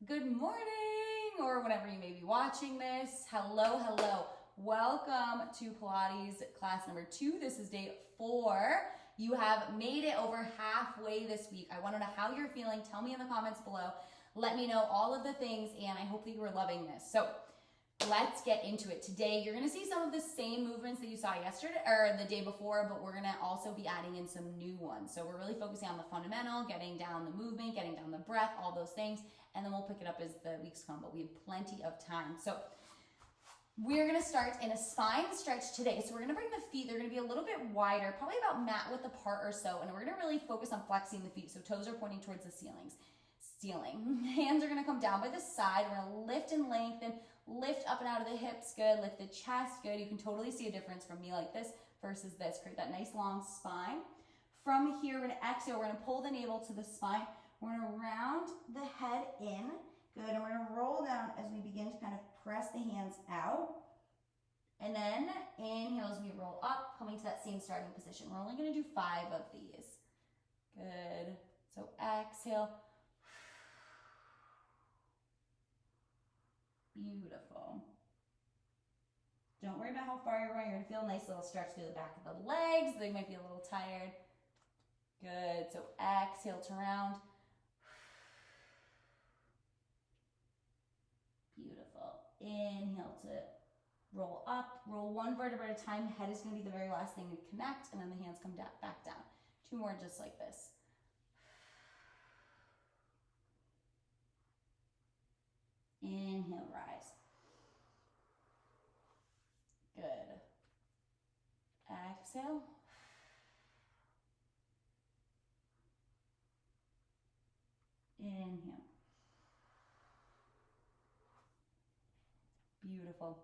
Good morning, or whenever you may be watching this. Hello, hello. Welcome to Pilates class number 2. This is day 4. You have made it over halfway this week. I want to know how you're feeling. Tell me in the comments below. Let me know all of the things, and I hope that you are loving this. So let's get into it. Today, you're going to see some of the same movements that you saw yesterday or the day before, but we're going to also be adding in some new ones. So we're really focusing on the fundamental, getting down the movement, getting down the breath, all those things, and then we'll pick it up as the weeks come, but we have plenty of time. So we're going to start in a spine stretch today. So we're going to bring the feet, they're going to be a little bit wider, probably about mat width apart or so, and we're going to really focus on flexing the feet. So toes are pointing towards the ceiling. Hands are going to come down by the side. We're going to lift and lengthen, lift up and out of the hips, good. Lift the chest, good. You can totally see a difference from me like this versus this. Create that nice long spine. From here, we're going to exhale. We're going to pull the navel to the spine. We're going to round the head in, good. And we're going to roll down as we begin to kind of press the hands out. And then inhale as we roll up, coming to that same starting position. We're only going to do 5 of these. Good. So exhale. Beautiful. Don't worry about how far you're going. You're going to feel a nice little stretch through the back of the legs. They might be a little tired. Good. So exhale to round. Beautiful. Inhale to roll up. Roll 1 vertebra at a time. Head is going to be the very last thing to connect, and then the hands come down, back down. 2 more just like this. Inhale, rise. Good. Exhale. Inhale. Beautiful.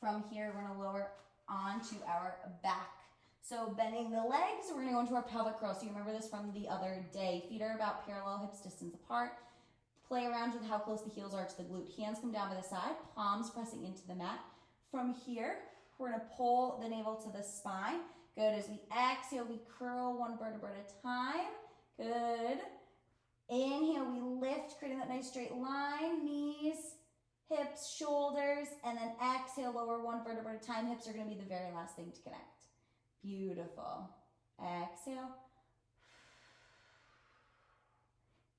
From here, we're going to lower onto our back. So bending the legs, we're going to go into our pelvic curl. So you remember this from the other day. Feet are about parallel, hips distance apart. Play around with how close the heels are to the glute. Hands come down by the side, palms pressing into the mat. From here, we're going to pull the navel to the spine. Good. As we exhale, we curl 1 vertebra at a time. Good. Inhale, we lift, creating that nice straight line. Knees, hips, shoulders, and then exhale, lower 1 vertebra at a time. Hips are going to be the very last thing to connect. Beautiful. Exhale.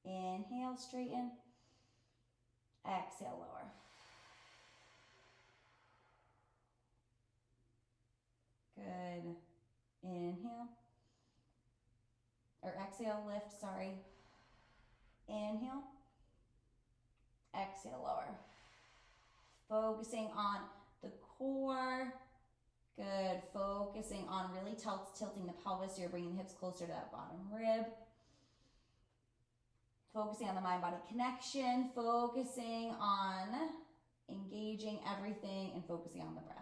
Inhale, straighten. Exhale, lower. Good. Inhale. Or exhale, lift, sorry. Inhale. Exhale, lower. Focusing on the core. Good. Focusing on really tilting the pelvis so you're bringing the hips closer to that bottom rib. Focusing on the mind-body connection, focusing on engaging everything, and focusing on the breath.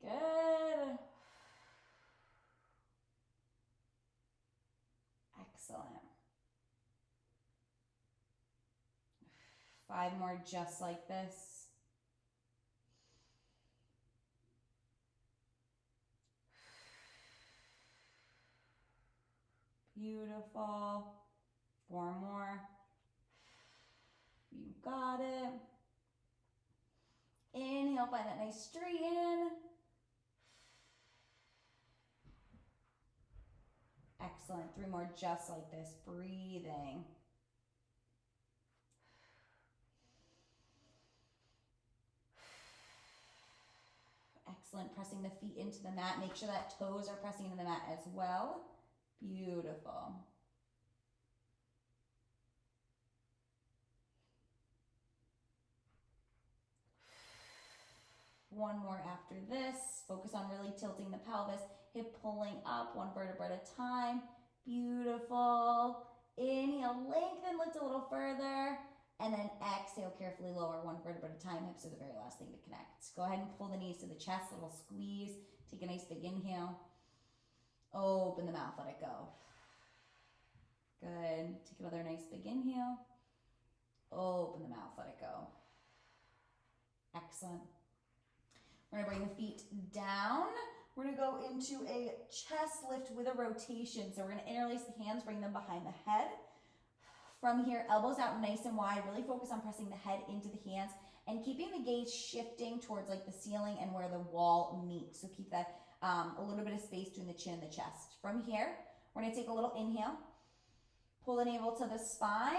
Good. Excellent. 5 more just like this. Beautiful. 4 more. You got it. Inhale, find that nice straighten. Excellent. 3 more just like this. Breathing. Excellent. Pressing the feet into the mat. Make sure that toes are pressing into the mat as well. Beautiful. One more after this. Focus on really tilting the pelvis. Hip pulling up 1 vertebra at a time. Beautiful. Inhale, lengthen, lift a little further. And then exhale, carefully lower 1 vertebra at a time. Hips are the very last thing to connect. Go ahead and pull the knees to the chest, little squeeze. Take a nice big inhale. Open the mouth, let it go. Good. Take another nice big inhale. Open the mouth, let it go. Excellent. We're gonna bring the feet down. we're gonna go into a chest lift with a rotation. So we're gonna interlace the hands, bring them behind the head. From here, elbows out nice and wide. Really focus on pressing the head into the hands and keeping the gaze shifting towards like the ceiling and where the wall meets. So keep that a little bit of space between the chin and the chest. From here, we're gonna take a little inhale. Pull the navel to the spine.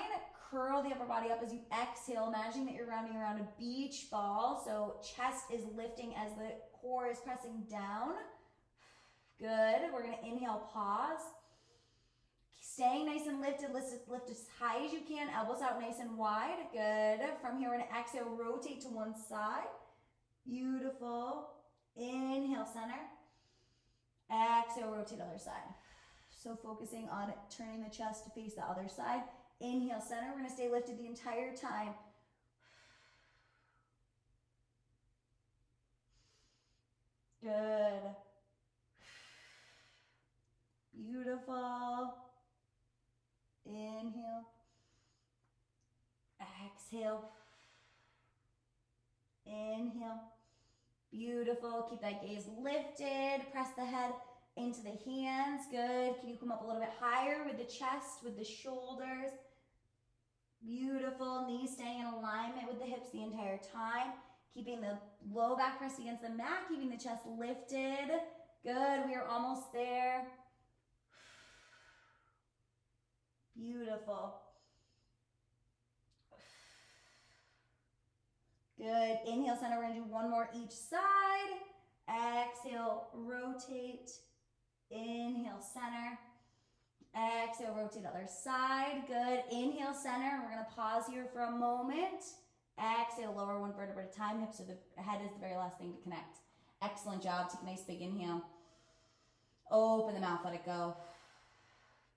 Curl the upper body up as you exhale. Imagine that you're rounding around a beach ball. So chest is lifting as the core is pressing down. Good. We're going to inhale, pause. Staying nice and lifted. Lift as high as you can. Elbows out nice and wide. Good. From here, we're going to exhale, rotate to one side. Beautiful. Inhale, center. Exhale, rotate other side. So focusing on turning the chest to face the other side. Inhale, center. We're going to stay lifted the entire time. Good. Beautiful. Inhale. Exhale. Inhale. Beautiful. Keep that gaze lifted. Press the head into the hands. Good. Can you come up a little bit higher with the chest, with the shoulders? Beautiful. Knees staying in alignment with the hips the entire time. Keeping the low back pressed against the mat. Keeping the chest lifted. Good. We are almost there. Beautiful. Good. Inhale, center. We're going to do one more each side. Exhale, rotate. Inhale, center. Exhale, rotate other side. Good. Inhale, center. We're going to pause here for a moment. Exhale, lower one vertebra at a time. Hips to the head is the very last thing to connect. Excellent job. Take a nice big inhale. Open the mouth, let it go.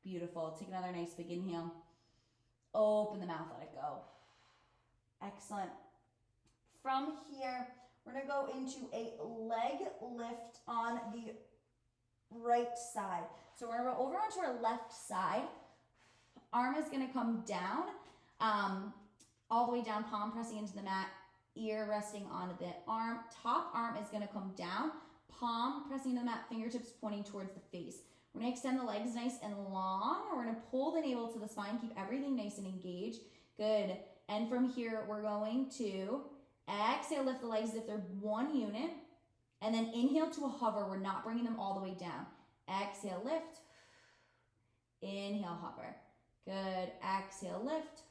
Beautiful. Take another nice big inhale. Open the mouth, let it go. Excellent. From here, we're going to go into a leg lift on the right side. So we're going to go over onto our left side. Arm is going to come down, all the way down, palm pressing into the mat, ear resting on the arm. Top arm is going to come down, palm pressing into the mat, fingertips pointing towards the face. We're going to extend the legs nice and long. We're going to pull the navel to the spine, keep everything nice and engaged. Good. And from here, we're going to exhale, lift the legs as if they're one unit. And then inhale to a hover. We're not bringing them all the way down. Exhale, lift. Inhale, hover. Good. Exhale, lift.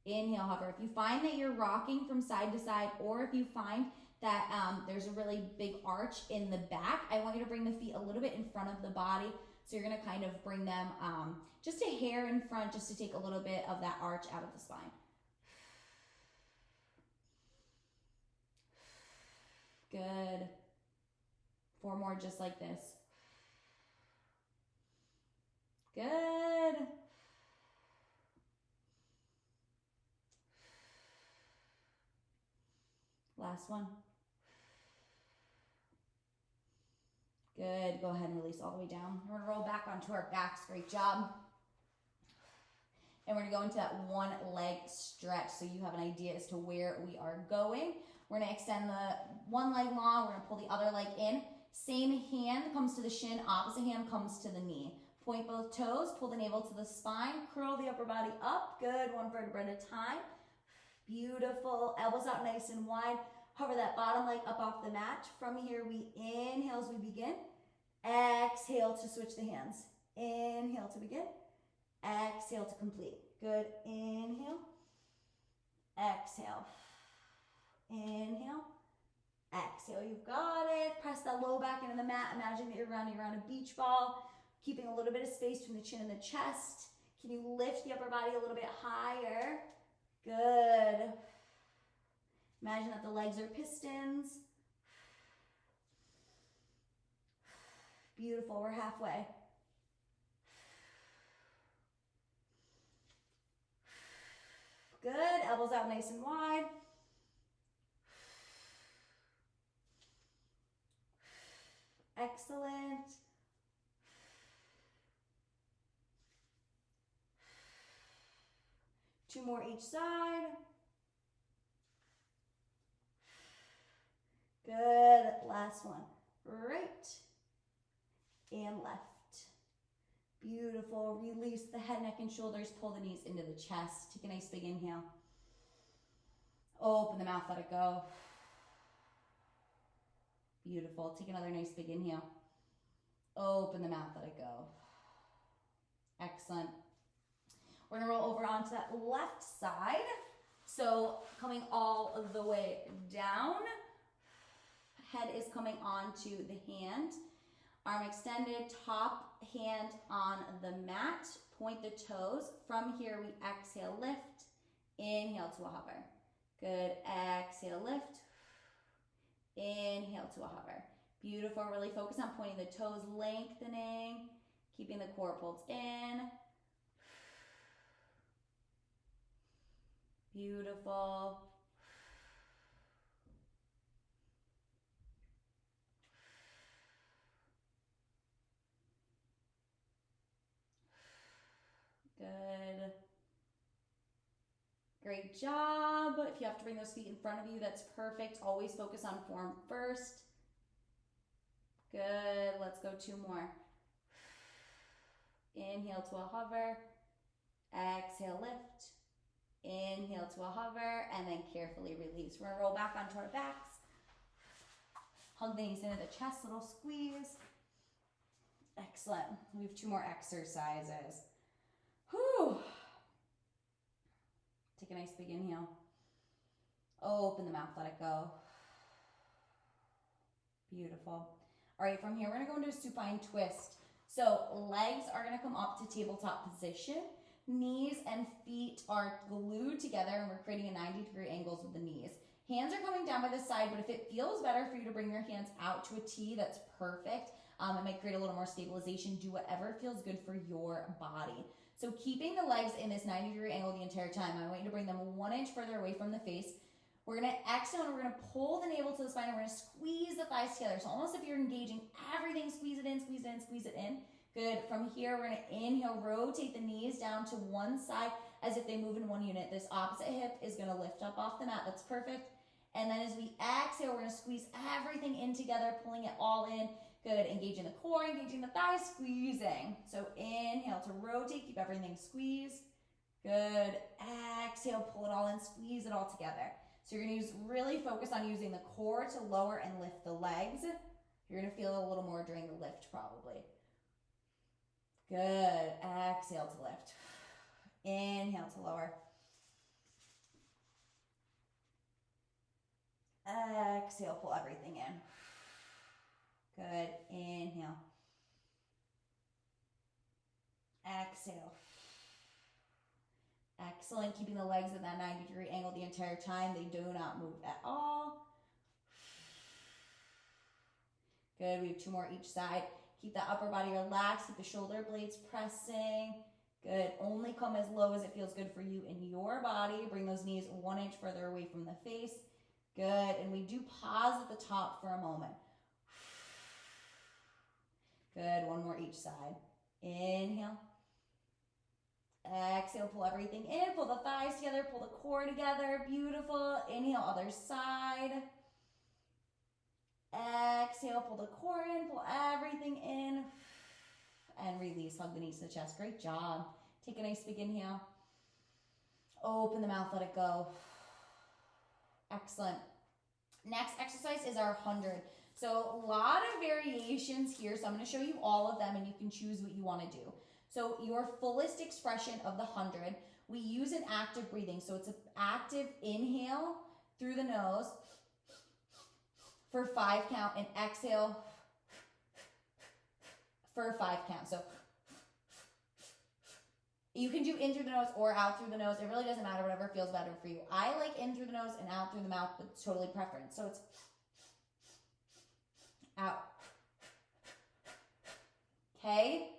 Inhale, hover. If you find that you're rocking from side to side, or if you find that there's a really big arch in the back, I want you to bring the feet a little bit in front of the body. So you're going to kind of bring them just a hair in front, just to take a little bit of that arch out of the spine. Good. 4 more just like this. Good. Last one. Good. Go ahead and release all the way down. We're going to roll back onto our backs. Great job. And we're going to go into that one leg stretch so you have an idea as to where we are going. We're going to extend the one leg long. We're going to pull the other leg in. Same hand comes to the shin. Opposite hand comes to the knee. Point both toes. Pull the navel to the spine. Curl the upper body up. Good. One vertebra at a time. Beautiful. Elbows out nice and wide. Hover that bottom leg up off the mat. From here, we inhale as we begin. Exhale to switch the hands. Inhale to begin. Exhale to complete. Good. Inhale. Exhale. Inhale. Exhale. You've got it. Press that low back into the mat. Imagine that you're rounding around a beach ball, keeping a little bit of space between the chin and the chest. Can you lift the upper body a little bit higher? Good. Imagine that the legs are pistons. Beautiful. We're halfway. Good. Elbows out nice and wide. Excellent. Two more each side. Good. Last one. right, and left. Beautiful. Release the head, neck, and shoulders. Pull the knees into the chest. Take a nice big inhale. Open the mouth, let it go. Beautiful. Take another nice big inhale. Open the mouth, let it go. Excellent. We're gonna roll over onto that left side. So coming all the way down. Head is coming onto the hand. Arm extended, top hand on the mat. Point the toes. From here, we exhale, lift. Inhale to a hover. Good. Exhale, lift. Inhale to a hover. Beautiful. Really focus on pointing the toes, lengthening, keeping the core pulled in. Beautiful. Good. Great job. If you have to bring those feet in front of you, that's perfect. Always focus on form first. Good. Let's go 2 more. Inhale to a hover. Exhale, lift. Inhale to a hover, and then carefully release. We're gonna roll back onto our backs. Hug the knees into the chest, little squeeze. Excellent. We have 2 more exercises. Whew. Take a nice big inhale. Open the mouth, let it go. Beautiful. All right, from here, we're gonna go into a supine twist. So legs are gonna come up to tabletop position. Knees and feet are glued together, and we're creating a 90-degree angles with the knees. Hands are coming down by the side, but if it feels better for you to bring your hands out to a T, that's perfect. It might create a little more stabilization. Do whatever feels good for your body. So keeping the legs in this 90-degree angle the entire time, I want you to bring them 1 inch further away from the face. We're gonna exhale and we're gonna pull the navel to the spine and we're gonna squeeze the thighs together. So almost if you're engaging everything, squeeze it in, squeeze it in, squeeze it in. Good. From here, we're gonna inhale, rotate the knees down to one side as if they move in one unit. This opposite hip is gonna lift up off the mat. That's perfect. And then as we exhale, we're gonna squeeze everything in together, pulling it all in. Good. Engaging the core, engaging the thighs, squeezing. So inhale to rotate, keep everything squeezed. Good. Exhale, pull it all in, squeeze it all together. So you're gonna really focus on using the core to lower and lift the legs. You're gonna feel a little more during the lift probably. Good. Exhale to lift. Inhale to lower. Exhale, pull everything in. Good. Inhale. Exhale. Excellent. Keeping the legs at that 90-degree angle the entire time. They do not move at all. Good. We have 2 more each side. Keep that upper body relaxed. Keep the shoulder blades pressing. Good. Only come as low as it feels good for you in your body. Bring those knees 1 inch further away from the face. Good. And we do pause at the top for a moment. Good. 1 more each side. Inhale. Exhale. Pull everything in. Pull the thighs together. Pull the core together. Beautiful. Inhale. Other side. Exhale. Pull the core in. Pull everything in. And release. Hug the knees to the chest. Great job. Take a nice big inhale. Open the mouth. Let it go. Excellent. Next exercise is our 100. So a lot of variations here. So I'm going to show you all of them and you can choose what you want to do. So your fullest expression of the 100, we use an active breathing. So it's an active inhale through the nose for 5 count and exhale for 5 count. So you can do in through the nose or out through the nose. It really doesn't matter, whatever feels better for you. I like in through the nose and out through the mouth, but it's totally preference. So it's out. Okay?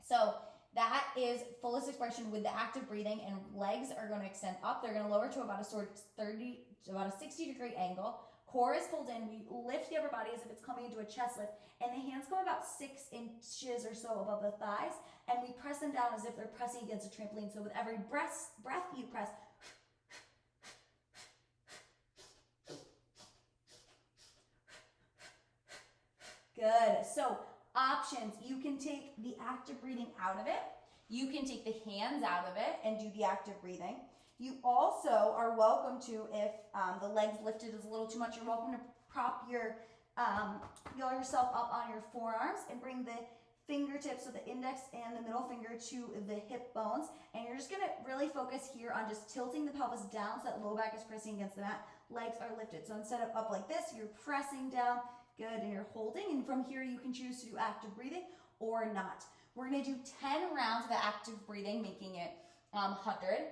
So that is fullest expression with the active breathing, and legs are going to extend up. They're going to lower to about a 60-degree angle. Core is pulled in. We lift the upper body as if it's coming into a chest lift, and the hands come about 6 inches or so above the thighs, and we press them down as if they're pressing against a trampoline. So with every breath you press, Good. So options, you can take the active breathing out of it. You can take the hands out of it and do the active breathing. You also are welcome to, if the legs lifted is a little too much, you're welcome to prop yourself up on your forearms and bring the fingertips, so the index and the middle finger, to the hip bones. And you're just gonna really focus here on just tilting the pelvis down so that low back is pressing against the mat. Legs are lifted. So instead of up like this, you're pressing down. Good, and you're holding. And from here, you can choose to do active breathing or not. We're gonna do 10 rounds of active breathing, making it 100,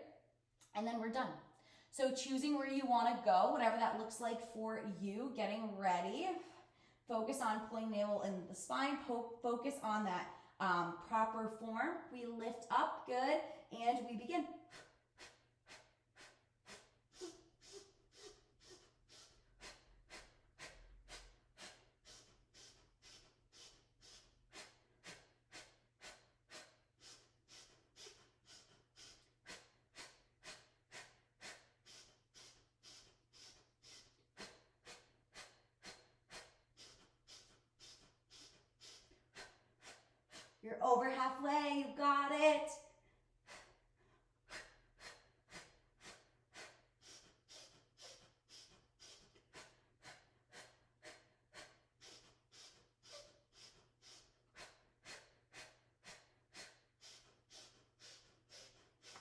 and then we're done. So choosing where you wanna go, whatever that looks like for you, getting ready. Focus on pulling navel in the spine, focus on that proper form. We lift up, good, and we begin. You're over halfway, you got it.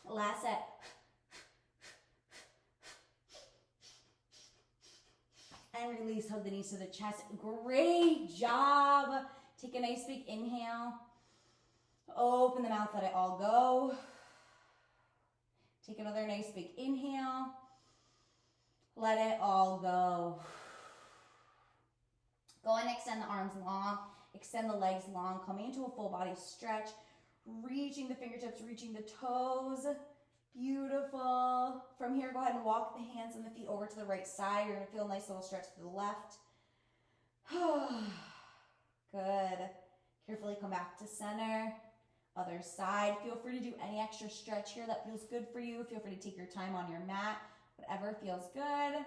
Last set. And release, hug the knees to the chest. Great job. Take a nice big inhale. Open the mouth, let it all go. Take another nice big inhale. Let it all go. Go and extend the arms long. Extend the legs long. Coming into a full body stretch. Reaching the fingertips, reaching the toes. Beautiful. From here, go ahead and walk the hands and the feet over to the right side. You're going to feel a nice little stretch to the left. Good. Carefully come back to center. Other side. Feel free to do any extra stretch here that feels good for you. Feel free to take your time on your mat. Whatever feels good.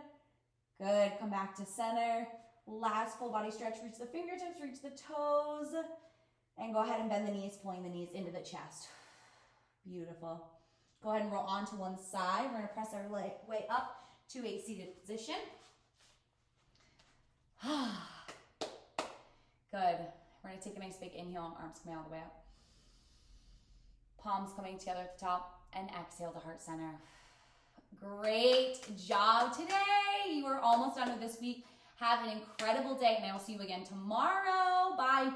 Good. Come back to center. Last full body stretch. Reach the fingertips, reach the toes. And go ahead and bend the knees, pulling the knees into the chest. Beautiful. Go ahead and roll onto one side. We're going to press our way up to a seated position. Good. We're going to take a nice big inhale, arms coming all the way up. Palms coming together at the top, and exhale to heart center. Great job today. You are almost done with this week. Have an incredible day, and I will see you again tomorrow. Bye.